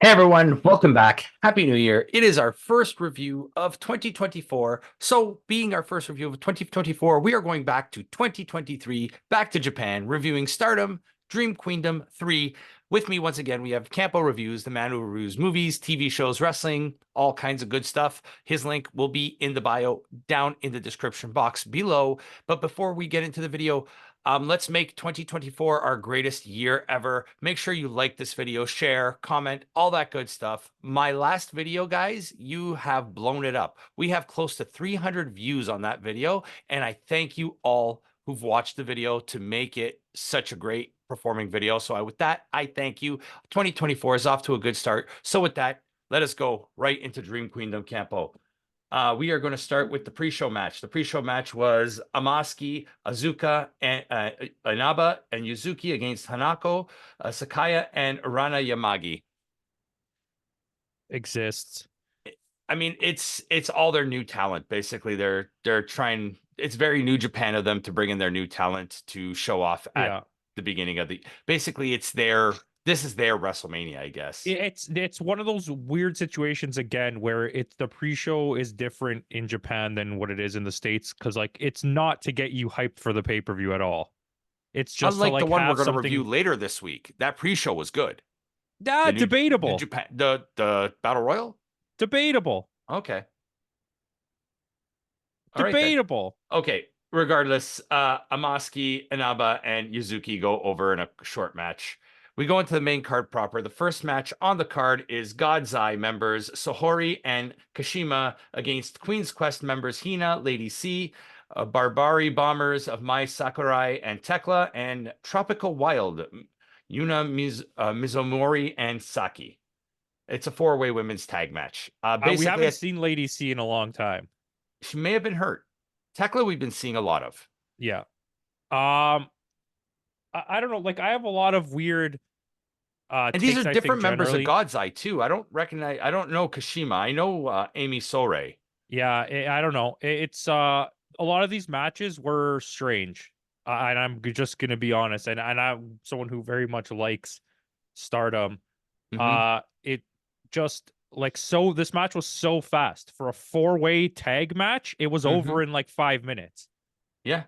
Hey everyone, welcome back. Happy New Year. It is our first review of 2024. So, being our first review of 2024, we are going back to 2023, back to Japan, reviewing Stardom, Dream Queendom 3. With me once again, we have Campo.Reviews, the man who reviews movies, TV shows, wrestling, all kinds of good stuff. His link will be in the bio down in the description box below. But before we get into the video, let's make 2024 our greatest year ever. Make sure you like this video, share, comment, all that good stuff. My last video, guys, you have blown it up. We have close to 300 views on that video, and I thank you all who've watched the video to make it such a great performing video. So with that, I thank you. 2024 is off to a good start. So with that, let us go right into Dream Queendom Campo. We are going to start with the pre-show match. The pre-show match was Amaski, Azuka, and Inaba, and Yuzuki against Hanako, Sakaya, and Urana Yamagi. Exists. I mean, it's all their new talent. Basically, they're trying. It's very New Japan of them to bring in their new talent to show off at Yeah. the beginning of the. Basically, it's their. This is their WrestleMania, I guess. It's one of those weird situations again where it's the pre-show is different in Japan than what it is in the States because like it's not to get you hyped for the pay-per-view at all. It's just to Unlike the like one we're have going to review something later this week, that pre-show was good. The debatable. Japan the Battle Royal. Debatable. Okay. All right then. Debatable. Okay. Regardless, Amaski, Inaba, and Yuzuki go over in a short match. We go into the main card proper. The first match on the card is God's Eye members Sohori and Kashima against Queen's Quest members Hina, Lady C, Barbari Bombers of Mai Sakurai and Tekla, and Tropical Wild, Mizomori and Saki. It's a four-way women's tag match. We Basically, haven't seen Lady C in a long time. she may have been hurt. Tekla, we've been seeing a lot of. Yeah. Um, I don't know. Like I have a lot of weird And these are takes, I think, different members of generally. God's Eye, too. I don't know Kashima. I know Amy Sore. Yeah, I don't know. It's a lot of these matches were strange, and just gonna be honest. And I'm someone who very much likes Stardom. Hmm. It just like so. This match was so fast for a four-way tag match. It was Hmm. over in like 5 minutes, Yeah.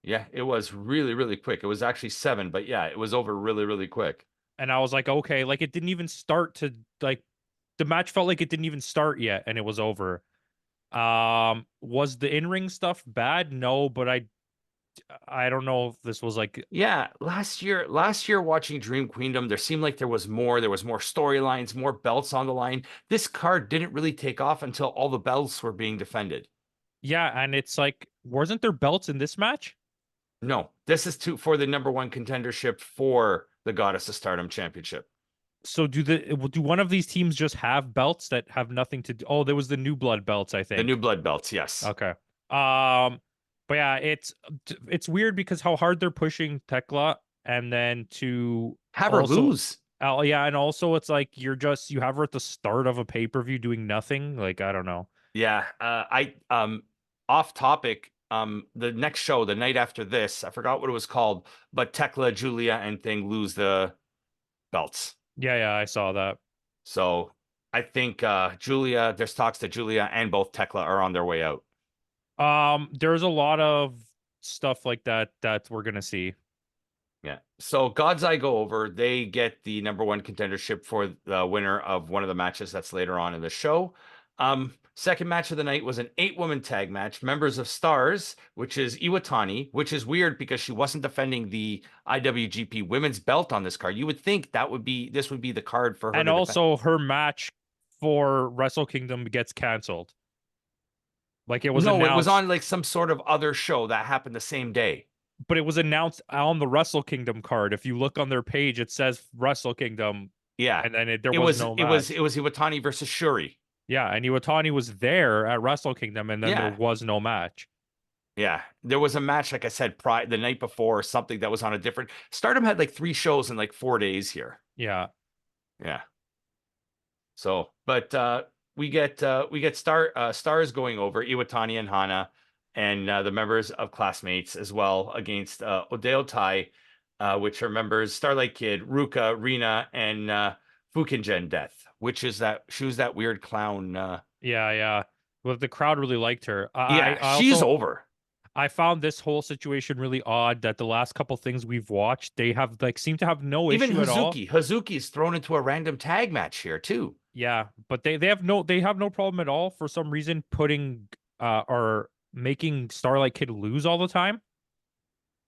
Yeah. It was really, really quick. It was actually 7, but yeah, it was over really, really quick. and I was like, okay, like it didn't even start to like the match felt like it didn't even start yet, and it was over. Was the in-ring stuff bad? No, but I don't know if this was like Yeah, last year watching Dream Queendom, there seemed like there was more storylines, more belts on the line. This card didn't really take off until all the belts were being defended. yeah, and it's like, wasn't there belts in this match? No, this is for the number one contendership for the Goddess of Stardom Championship. So do one of these teams just have belts that have nothing to do? Oh, there was the New Blood belts, I The new think. blood belts, yes. Okay. But yeah, it's weird because how hard they're pushing Tekla, and then to Have her also, lose. oh yeah, and also it's like you have her at the start of a pay-per-view doing nothing. Like I don't know. Yeah, I off topic. The next show, the night after this, I forgot what it was called, but Tekla, Julia, and Thing lose the belts. Yeah, I saw that. So I think Julia, there's talks that Julia and both Tekla are on their way out. There's a lot of stuff like that we're gonna see. Yeah. So God's Eye go over. They get the number one contendership for the winner of one of the matches that's later on in the show. Second match of the night was an 8-woman tag match. Members of Stars, which is Iwatani, which is weird because she wasn't defending the IWGP Women's Belt on this card. You would think this would be the card for her And to defend. also her match for Wrestle Kingdom gets canceled. Like it was No, it was announced, on like some sort of other show that happened the same day. but it was announced on the Wrestle Kingdom card. If you look on their page, it says Wrestle Kingdom, Yeah. and then there was no It match. was Iwatani versus Shuri. Yeah, and Iwatani was there at Wrestle Kingdom, and then there Yeah. was no match. Yeah, there was a match, like I said, the night before or something that was on a different. Stardom had like 3 shows in like 4 days here. Yeah. Yeah. So, but we get stars going over Iwatani and Hana, and the members of Classmates as well against Odeo Tai, which are members Starlight Kid, Ruka, Rina, and Fukinjen death, which is that she was that weird clown. Yeah, yeah. Well, the crowd really liked her. Yeah, I she's also over. I found this whole situation really odd that the last couple things we've watched, they have like seem to have no Even issue at all. Hazuki's thrown into a random tag match here too. Yeah, but they have no problem at all for some reason putting or making Starlight Kid lose all the time.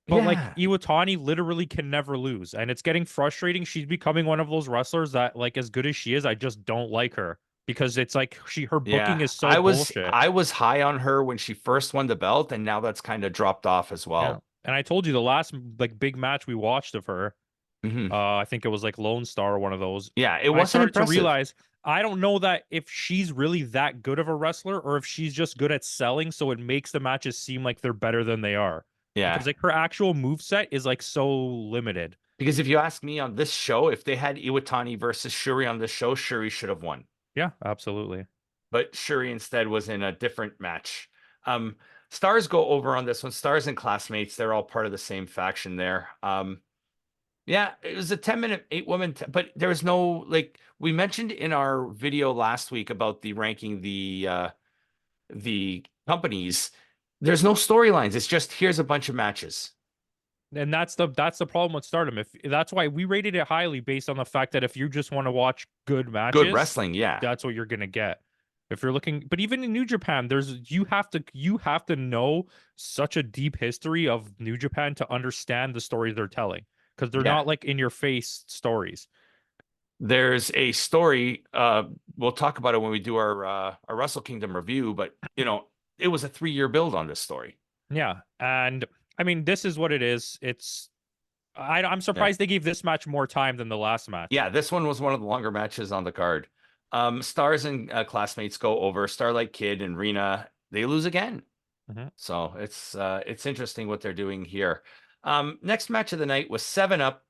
But like Yeah, Iwatani literally can never lose, and it's getting frustrating. She's becoming one of those wrestlers that, like, as good as she is, I just don't like her because it's like her booking yeah. is so bullshit. I was high on her when she first won the belt, and now that's kind of dropped off as Yeah, well. and I told you the last like big match we watched of her, Hmm. I think it was like Lone Star, one of those. Yeah, it I wasn't started to impressive. realize I don't know that if she's really that good of a wrestler or if she's just good at selling, so it makes the matches seem like they're better than they are. Yeah, Because like her actual move set is like so limited. because if you ask me on this show, if they had Iwatani versus Shuri on this show, Shuri should have won. Yeah, absolutely. But Shuri instead was in a different match. Um, Stars go over on this one. Stars and classmates, they're all part of the same faction there. Yeah, it was a 10-minute, eight-woman, but there was no like we mentioned in our video last week about the ranking the companies. There's no storylines. It's just here's a bunch of matches. And that's the problem with Stardom. If that's why we rated it highly based on the fact that if you just want to watch good Good matches, wrestling, yeah. that's what you're gonna get. If you're looking, but even in New Japan, there's you have to know such a deep history of New Japan to understand the stories they're telling because they're Yeah. not like in your face stories. There's a story, we'll talk about it when we do our Wrestle Kingdom review, but it was a 3-year build on this story. Yeah, and I mean this is what it is. I'm Yeah. surprised they gave this match more time than the last match. Yeah, this one was one of the longer matches on the card. Stars and classmates go over. Starlight Kid and Rena, they lose again. Mhm. So it's interesting what they're doing here. Next match of the night was 7 Up,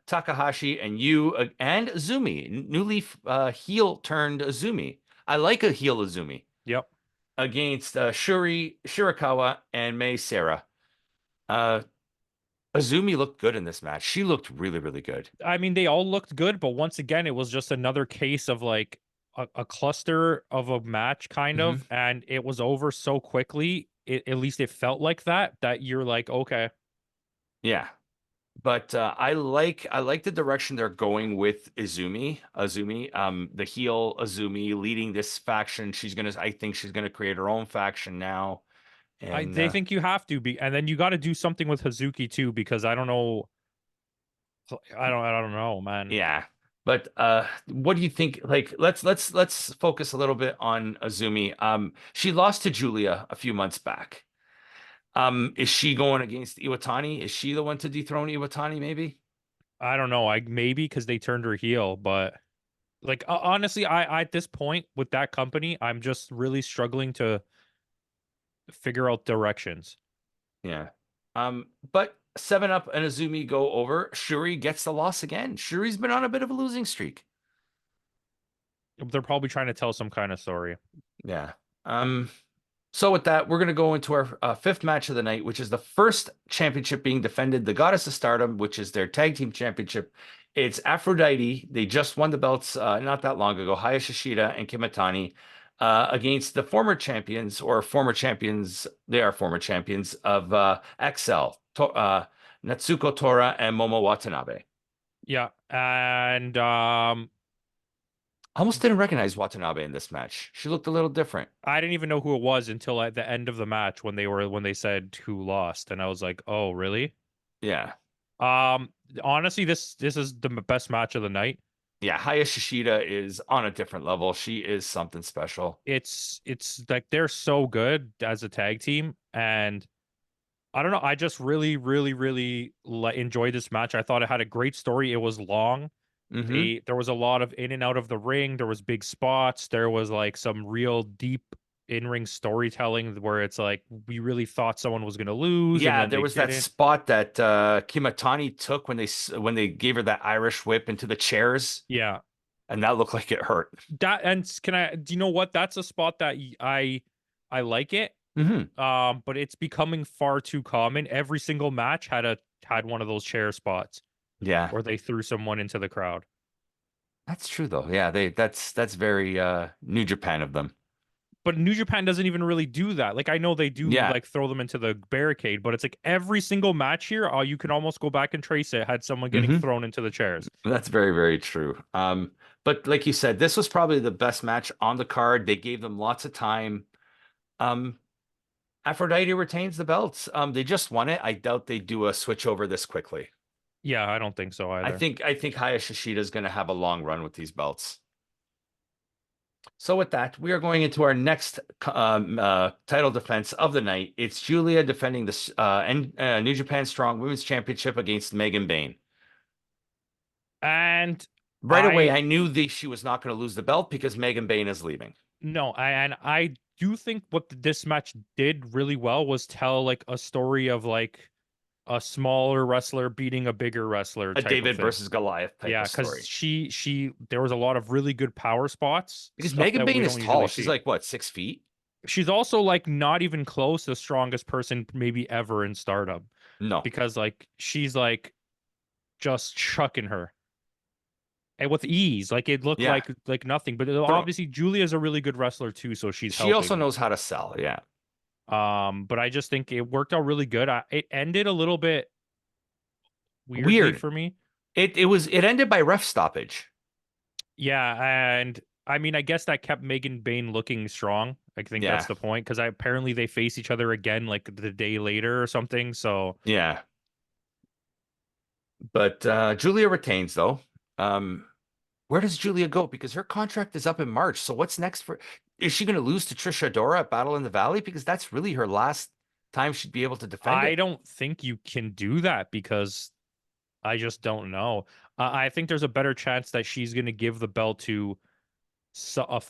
Takahashi and Yu and Azumi, newly heel turned Azumi. I like a heel Azumi Yep. against Shuri Shirakawa and Mei Sarah. Uh, Azumi looked good in this match. She looked really, really good. I mean, they all looked good, but once again, it was just another case of like a cluster of a match, kind Hmm. of, and it was over so quickly. At least it felt like that you're like, okay, Yeah. But I like the direction they're going with Azumi, the heel Azumi leading this faction. I think she's gonna create her own faction now. And they think you have to be, and then you got to do something with Hazuki too, because I don't know, I don't know, man. yeah. But what do you think? Like, let's focus a little bit on Azumi. She lost to Julia a few months back. Is she going against Iwatani? Is she the one to dethrone Iwatani, maybe? I don't know. I maybe because they turned her heel, but like honestly, I at this point with that company, I'm just really struggling to figure out directions. Yeah. But 7 Up and Azumi go over. Shuri gets the loss again. Shuri's been on a bit of a losing streak. They're probably trying to tell some kind of story. Yeah. Um, so with that, we're gonna go into our fifth match of the night, which is the first championship being defended, the Goddess of Stardom, which is their tag team championship. It's Aphrodite. They just won the belts not that long ago. Haya Shishida and Kimitani against the former champions or former champions. They are former champions of XL, Natsuko Tora and Momo Watanabe. Yeah, and I almost didn't recognize Watanabe in this match. She looked a little different. I didn't even know who it was until at the end of the match when they said who lost, and I was like, "Oh, really?" Yeah. Um, Honestly, this is the best match of the night. Yeah, Haya Shishida is on a different level. She is something special. It's like they're so good as a tag team, and I don't know. I just really enjoyed this match. I thought it had a great story. It was long. Hmm. There was a lot of in and out of the ring. There was big spots. There was like some real deep in-ring storytelling where it's like we really thought someone was going to lose and Yeah, then there they was that didn't. spot that Kimatani took when they gave her that Irish whip into the chairs, Yeah. and that looked like it hurt. That and can I do you know what? That's a spot that I like it. Hmm. But it's becoming far too common. Every single match had one of those chair spots Yeah. where they threw someone into the crowd. That's true though. Yeah, that's very New Japan of them. But New Japan doesn't even really do that. Like I know they do Yeah. like throw them into the barricade, but it's like every single match here, you can almost go back and trace it, had someone getting Hmm. thrown into the chairs. That's very, very true. But like you said, this was probably the best match on the card. They gave them lots of time. Um, Aphrodite retains the belts. They just won it. I doubt they do a switch over this quickly. Yeah, I don't think so I either. think I think Haya Shishida is going to have a long run with these belts. So with that, we are going into our next title defense of the night. It's Julia defending the New Japan Strong Women's Championship against Megan Bayne. And Right away, I I knew she was not going to lose the belt because Megan Bayne is leaving. no, I do think what this match did really well was tell like a story of like a smaller wrestler beating a bigger wrestler A type of David thing. versus Goliath type Yeah, of because story. she there was a lot of really good power spots, Because stuff Megan that we Bayne is don't usually tall. She's see. like what, 6 feet? She's also like not even close to the strongest person maybe ever in Stardom No. because like she's like just chucking her and with ease. Like it looked Yeah. like nothing. But From obviously Julia's a really good wrestler too, so she's she also helping. knows how to sell. Yeah. But I just think it worked out really good. It ended a little bit weirdly Weird. for me. It ended by ref stoppage. Yeah, and I mean, I guess that kept Megan Bayne looking strong. I think that's Yeah. the point because apparently they face each other again like the day later or something. So Yeah. But Julia retains though. Um, where does Julia go? Because her contract is up in March. So what's next for is she going to lose to Trisha Adora at Battle in the Valley? Because that's really her last time she'd be able to defend I it. don't think you can do that because I just don't know. I think there's a better chance that she's going to give the belt to a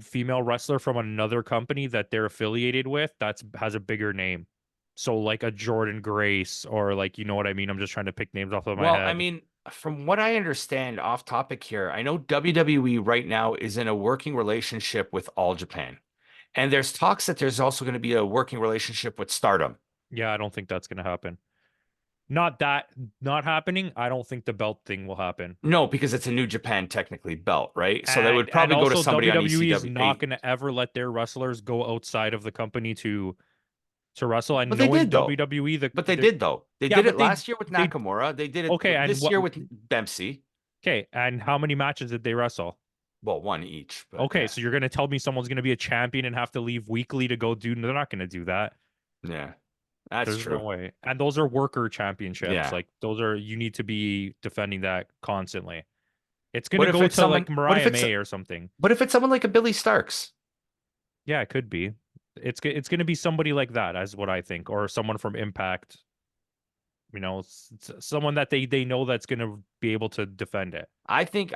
female wrestler from another company that they're affiliated with that's has a bigger name. So like a Jordan Grace or like you know what I mean. I'm just trying to pick names off of my Well, I head. mean, from what I understand, off topic here, I know WWE right now is in a working relationship with All Japan. And there's talks that there's also going to be a working relationship with Stardom. Yeah, I don't think that's going to happen. Not that not happening. I don't think the belt thing will happen. No, because it's a New Japan technically belt, right? So that would And probably go to also somebody on WWE is not ECW. going to ever let their wrestlers go outside of the company to wrestle. And But they knowing did though. WWE, But they did though. They yeah, did but it last year with they Nakamura. They did okay. it And this what? year with Dempsey. Okay, and how many matches did they wrestle? Well, one each, but Okay, yeah. so you're going to tell me someone's going to be a champion and have to leave weekly to go do? They're not going to do that. Yeah. That's There's no true. way. And those are worker championships. Yeah. Like those are you need to be defending that constantly. It's going to What if go it's to someone like Mariah May or something. what if it's someone like a Billy Starks? Yeah, it could be. It's going to be somebody like that, as what I think, or someone from Impact. You know, it's someone that they know that's going to be able to defend it. I think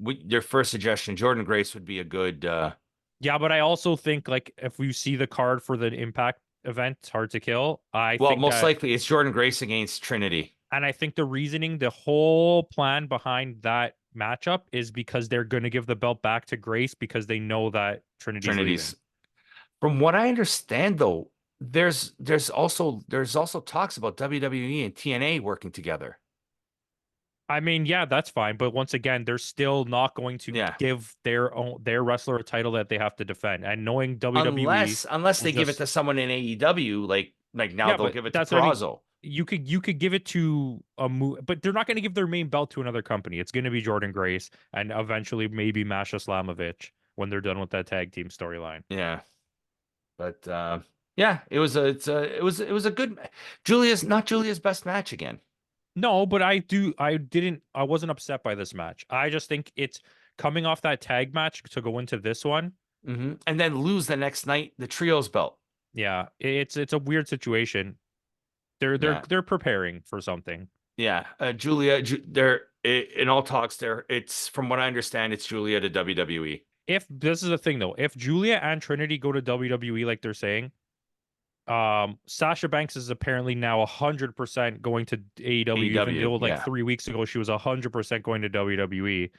your first suggestion, Jordan Grace would be a good Yeah, but I also think like if we see the card for the Impact event, Hard to Kill, I well, think most that, likely it's Jordan Grace against Trinity. and I think the reasoning, the whole plan behind that matchup is because they're going to give the belt back to Grace because they know that Trinity's leaving. Trinity's. From what I understand though, there's also talks about WWE and TNA working together. I mean, yeah, that's fine, but once again, they're still not going to Yeah. give their wrestler a title that they have to defend. And knowing WWE Unless will they give it just to someone in AEW, like now yeah, they'll but give it to that's what I mean. Perazo. You could give it to a but they're not going to give their main belt to another company. It's going to be Jordan Grace and eventually maybe Masha Slamovich when they're done with that tag team storyline. Yeah. But yeah, it was a good Julia's not Julia's best match again. No, but I wasn't upset by this match. I just think it's coming off that tag match to go into this one. And then lose the next night the trios belt. Yeah, it's a weird situation. They're they're Yeah. they're preparing for something. Yeah. They're in all talks there. It's from what I understand, it's Julia to WWE. If this is the thing though, if Julia and Trinity go to WWE like they're saying, Sasha Banks is apparently now 100% going to AEW, even AEW. though like Yeah. 3 weeks ago she was 100% going to WWE.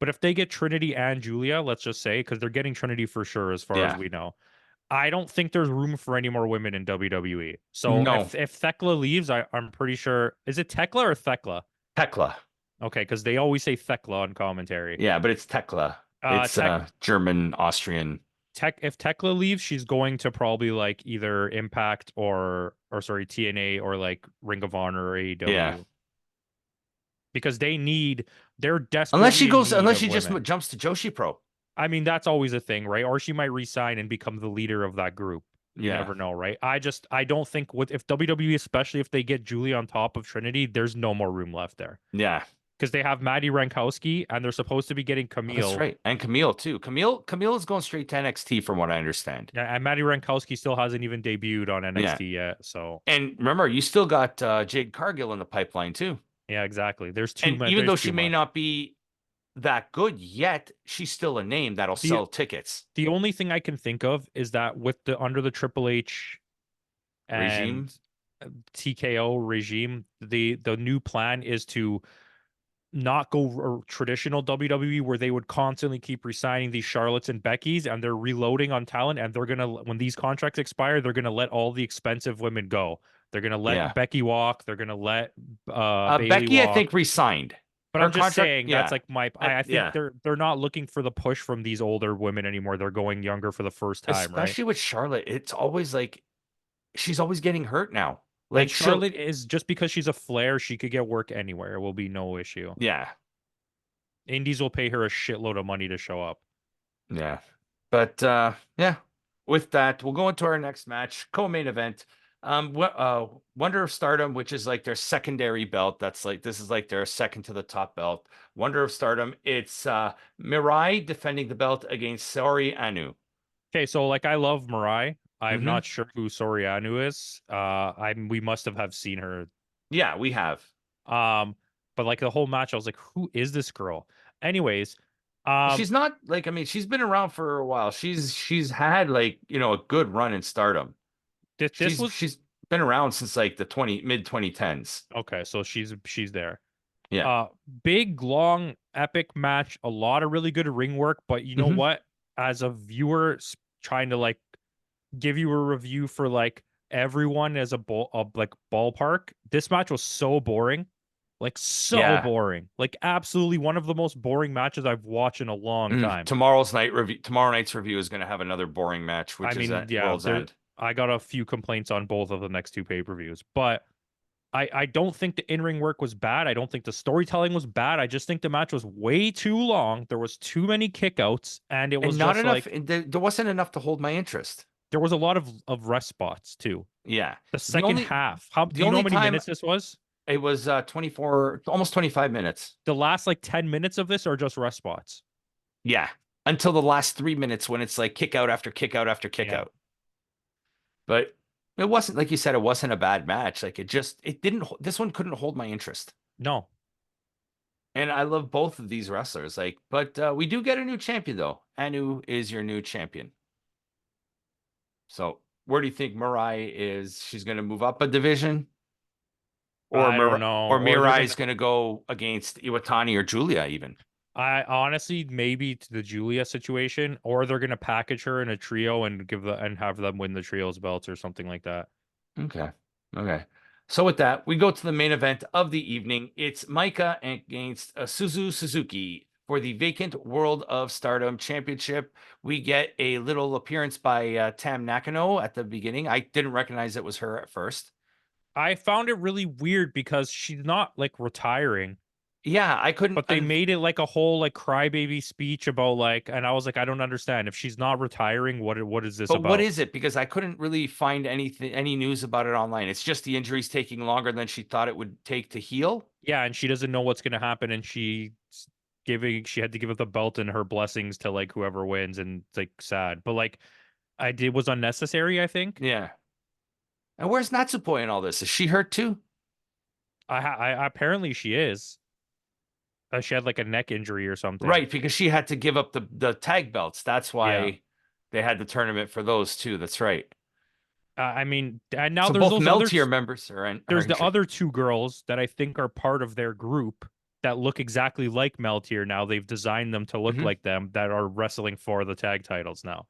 But if they get Trinity and Julia, let's just say, because they're getting Trinity for sure, as far as Yeah. we know, I don't think there's room for any more women in WWE. So No. if Thekla leaves, I'm pretty sure, is it Tekla or Thekla? Hecla. Okay, because they always say Thekla on commentary. Yeah, but it's Tekla. It's Tech German, Austrian. Tech if Tekla leaves, she's going to probably like either Impact or sorry, TNA or like Ring of Honor or Yeah. AEW. Because they're desperately in need Unless of she just women. jumps to Joshi Pro. I mean, that's always a thing, right? Or she might resign and become the leader of that group. You Yeah. never know, right? I don't think with if WWE, especially if they get Julie on top of Trinity, there's no more room left there. Yeah. Because they have Maddie Rankowski and they're supposed to be getting Oh, that's Camille. right. And Camille too. Camille is going straight to NXT from what I understand. Yeah, and Maddie Rankowski still hasn't even debuted on Yeah. NXT yet. So And remember, you still got Jade Cargill in the pipeline too. yeah, exactly. And even There's though too she may much. not be that good yet, she's still a name that'll The sell tickets. the only thing I can think of is that with the under the Triple H and Regime. TKO regime, the new plan is to not go traditional WWE where they would constantly keep resigning these Charlottes and Beckys and they're reloading on talent and they're gonna when these contracts expire, they're gonna let all the expensive women go. They're gonna let Yeah. Becky walk, they're gonna let Bailey Becky, I think, walk. resigned. But Her I'm just contract, saying that's yeah. like I think Yeah. they're not looking for the push from these older women anymore. They're going younger for the first time, right? Especially with Charlotte, it's always like she's always getting hurt now. And Like she'll, Charlotte is just because she's a Flair, she could get work anywhere. It will be no issue. yeah, Indies will pay her a shitload of money to show up. yeah. But yeah, with that, we'll go into our next match, co-main event. Wonder of Stardom, which is like their secondary belt. That's like this is like their second to the top belt. Wonder of Stardom. It's Mirai defending the belt against Saori Anu. Okay, so like I love Mirai. I'm Hmm. not sure who Soriano is. We must have seen her. Yeah, we have. Um, but like the whole match, I was like, who is this girl? Anyways, um, She's not like I mean, she's been around for a while. She's had like, a good run in Stardom. this was She's been around since like the 20 mid 2010s. okay, so she's there. Yeah. Uh, Big, long, epic match, a lot of really good ring work, but you know Hmm. what? As a viewer trying to like give you a review for like everyone as like ballpark, this match was so boring. Like so Yeah. boring. Like absolutely one of the most boring matches I've watched in a long time. Tomorrow night's review is going to have another boring match, I which is mean, at yeah, World's End. I got a few complaints on both of the next two pay-per-views, but I don't think the in-ring work was bad. I don't think the storytelling was bad. I just think the match was way too long. There was too many kickouts, and it And was not just enough, like there wasn't enough to hold my interest. there was a lot of rest spots too. Yeah. The The second only half, how the do you know how only many time minutes this was? it was 24, almost 25 minutes. The last like 10 minutes of this are just rest spots. Yeah. Until the last 3 minutes when it's like kick out after kick out after kick Yeah. out. But it wasn't like you said, it wasn't a bad match. Like it didn't, this one couldn't hold my interest. No. And I love both of these wrestlers. Like, but we do get a new champion though. Anu is your new champion. So where do you think Mirai is? She's going to move up a division, or I don't know. Or Or they're Mirai gonna is going to go against Iwatani or Julia even. I honestly maybe to the Julia situation, or they're gonna package her in a trio and have them win the trios belts or something like that. Okay. Okay. So with that, we go to the main event of the evening. It's Micah against Suzu Suzuki for the vacant World of Stardom Championship. We get a little appearance by Tam Nakano at the beginning. I didn't recognize it was her at first. I found it really weird because she's not like retiring, Yeah, I couldn't. but they made it like a whole like crybaby speech about like, and I was like, I don't understand. If she's not retiring, what is this But what about? is it? Because I couldn't really find any news about it online. It's just the injury's taking longer than she thought it would take to heal. Yeah, and she doesn't know what's gonna happen, and she had to give up the belt and her blessings to like whoever wins, and it's like sad. But like I did was unnecessary, I think. Yeah. And where's Natsupoi in all this? Is she hurt too? I apparently she is. She had like a neck injury or something. Right, because she had to give up the tag belts. That's Yeah. why they had the tournament for those too. That's right. I mean, and now So there's both those Meltier members are there's the injured. other two girls that I think are part of their group that look exactly like Meltier now. They've designed them to look Hmm. like them that are wrestling for the tag titles now.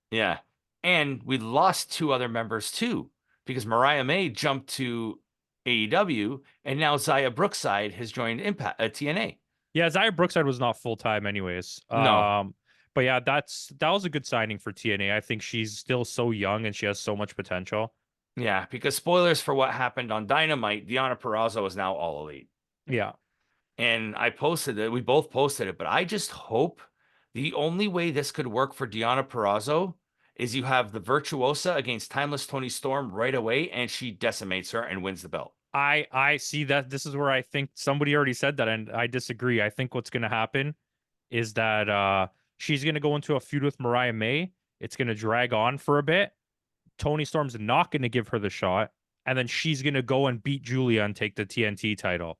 Yeah. And we lost two other members too, because Mariah May jumped to AEW, and now Zaya Brookside has joined Impact TNA. Yeah, Zaya Brookside was not full time anyways. No, But yeah, that was a good signing for TNA. I think she's still so young and she has so much potential. yeah, because spoilers for what happened on Dynamite, Deonna Purrazzo is now All Elite. Yeah. And I posted it. We both posted it, but I just hope the only way this could work for Deonna Purrazzo is you have the Virtuosa against Timeless Tony Storm right away, and she decimates her and wins the belt. I see that this is where I think somebody already said that and I disagree. I think what's gonna happen is that she's gonna go into a feud with Mariah May. It's gonna drag on for a bit. Tony Storm's not gonna give her the shot, and then she's gonna go and beat Julia and take the TNT title.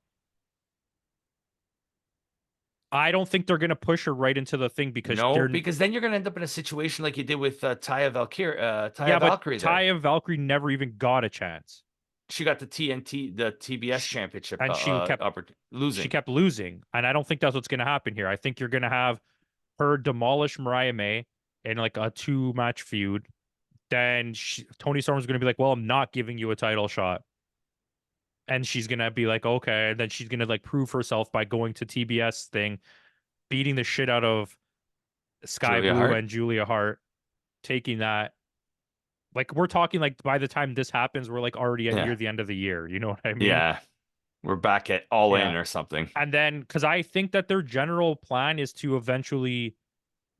I don't think they're gonna push her right into the thing because No, they're because then you're going to end up in a situation like you did with Taya Valkyrie, yeah, Taya but Valkyrie there. Taya Valkyrie never even got a chance. She got the TNT, the TBS She, championship and she losing. kept losing. And I don't think that's what's gonna happen here. I think you're gonna have her demolish Mariah May in like a 2 match feud. Then Tony Storm's gonna be like, "Well, I'm not giving you a title shot," and she's gonna be like, "Okay." And then she's gonna like prove herself by going to TBS thing, beating the shit out of Sky Julia Blue Hart. and Julia Hart, taking that. Like we're talking like by the time this happens, we're like already at Yeah. near the end of the year. You know what I mean? Yeah. We're back at All In Yeah. or something. And then because I think that their general plan is to eventually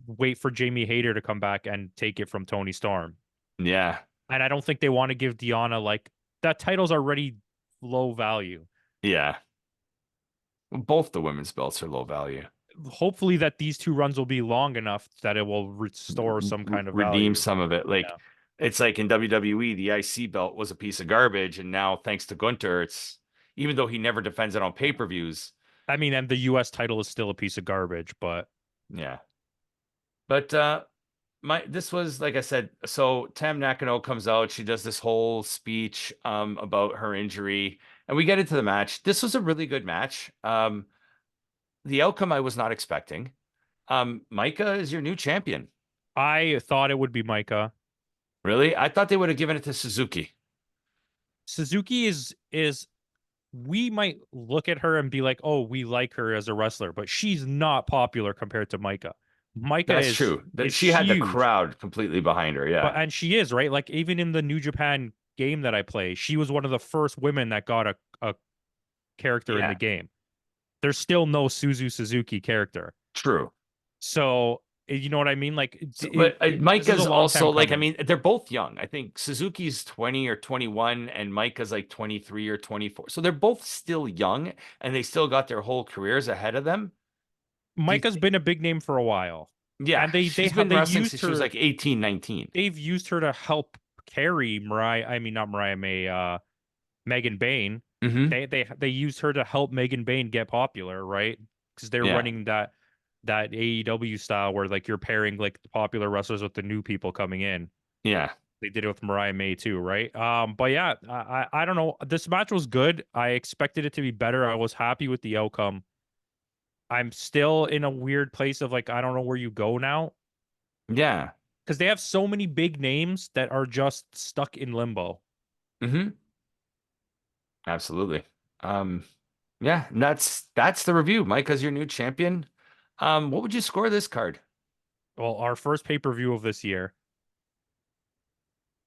wait for Jamie Hayter to come back and take it from Tony Storm. Yeah. And I don't think they want to give Deanna like that title's already low value. Yeah. Both the women's belts are low value. Hopefully that these two runs will be long enough that it will restore some kind of Redeem value. some of it. Like Yeah. it's like in WWE, the IC belt was a piece of garbage, and now thanks to Gunter, it's even though he never defends it on pay-per-views. I mean, and the US title is still a piece of garbage, but Yeah. But my this was like I said, so Tam Nakano comes out, she does this whole speech about her injury, and we get into the match. This was a really good match. The outcome I was not expecting. Micah is your new champion. I thought it would be Micah. Really? I thought they would have given it to Suzuki. Suzuki is we might look at her and be like, "Oh, we like her as a wrestler," but she's not popular compared to Micah. Micah That's true. That is she had the huge. crowd completely behind her. But Yeah. and she is, right? Like even in the New Japan game that I play, she was one of the first women that got a character in the Yeah. game. There's still no Suzu Suzuki character. True. So, you know what I mean? Like So, but this is a Micah's long time also like, I coming. mean, they're both young. I think Suzuki's 20 or 21 and Micah's like 23 or 24. So they're both still young and they still got their whole careers ahead of them. Do you Micah's think? been a big name for a while. Yeah, And she's been they wrestling used since she was her like 18, 19. they've used her to help carry Mariah, I mean not Mariah May, Megan Bain. Mm-hmm. They used her to help Megan Bain get popular, right? Because they're Yeah. running that AEW style where like you're pairing like the popular wrestlers with the new people coming in. Yeah. They did it with Mariah May too, right? But yeah, I don't know. This match was good. I expected it to be better. I was happy with the outcome. I'm still in a weird place of like I don't know where you go now Yeah. because they have so many big names that are just stuck in limbo. Mm-hmm. Absolutely. Um, yeah, and that's the review. Micah's your new champion. What would you score this card? Well, our first pay-per-view of this year,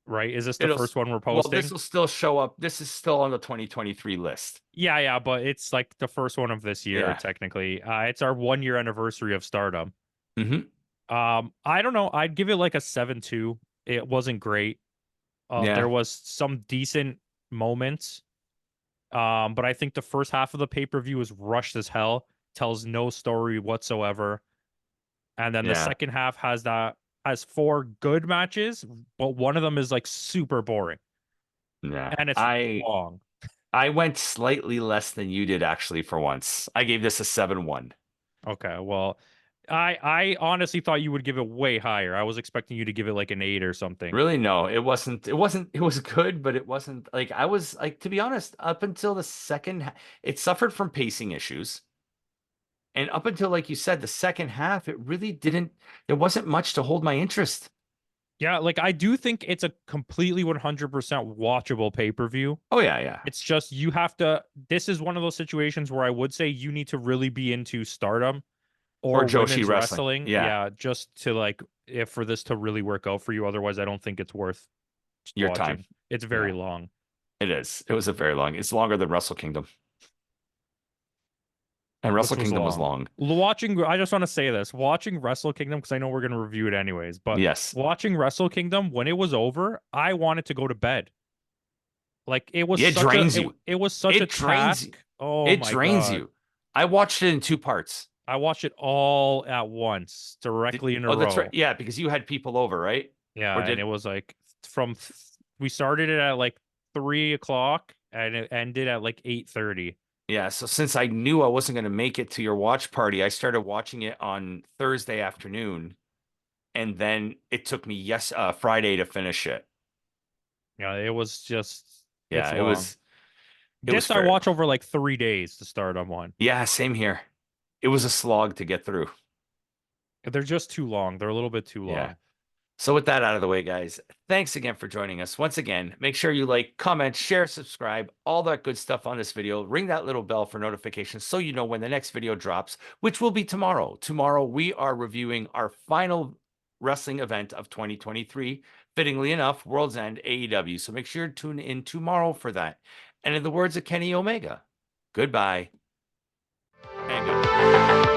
right? Is this the It'll first one we're well, this posting? will still show up. This is still on the 2023 list. Yeah, yeah, but it's like the first one of this year, Yeah. technically. It's our 1 year anniversary of Stardom. Mm-hmm. I don't know. I'd give it like a 7-2. It wasn't great. There Yeah. was some decent moments. But I think the first half of the pay-per-view is rushed as hell, tells no story whatsoever. And then the Yeah. second half has 4 good matches, but one of them is like super boring. Yeah. And it's long. I went slightly less than you did actually for once. I gave this a 7-1. Okay, well, I honestly thought you would give it way higher. I was expecting you to give it like an 8 or something. Really, no, it wasn't. It was good, but it wasn't like I was like, to be honest, up until the it suffered from pacing issues. And up until, like you said, the second half, it really didn't, there wasn't much to hold my interest. Yeah, like I do think it's a completely 100% watchable pay-per-view. Oh yeah, yeah. It's just you have to. This is one of those situations where I would say you need to really be into Stardom Or or Joshi women's wrestling. wrestling. Yeah, Yeah, just to like if for this to really work out for you. Otherwise, I don't think it's worth your time. watching. It's very Yeah, long. it is. It was a very long. It's longer than Wrestle Kingdom, and Which Wrestle was Kingdom was long. long. Watching, I just want to say this: watching Wrestle Kingdom because I know we're gonna review it anyways. But Yes, watching Wrestle Kingdom when it was over, I wanted to go to bed. Like it was it such a drains you. it was such a It drains you. task. Oh It my drains god. you. I watched it in two parts. I watched it all at once, directly in a Oh, that's right. row. Yeah, because you had people over, right? Yeah, Or and did it was like we started it at like 3 o'clock and it ended at like 8:30. yeah, so since I knew I wasn't going to make it to your watch party, I started watching it on Thursday afternoon, and then it took me Friday to finish it. Yeah, it was just it's Yeah, long. it was This I fair. watch over like 3 days to start on one. Yeah, same here. It was a slog to get through. They're just too long. They're a little bit too Yeah. long. So with that out of the way, guys, thanks again for joining us. Once again, make sure you like, comment, share, subscribe, all that good stuff on this video. Ring that little bell for notifications so you know when the next video drops, which will be tomorrow. Tomorrow, we are reviewing our final wrestling event of 2023, fittingly enough, World's End AEW. So make sure to tune in tomorrow for that. And in the words of Kenny Omega, goodbye and goodbye.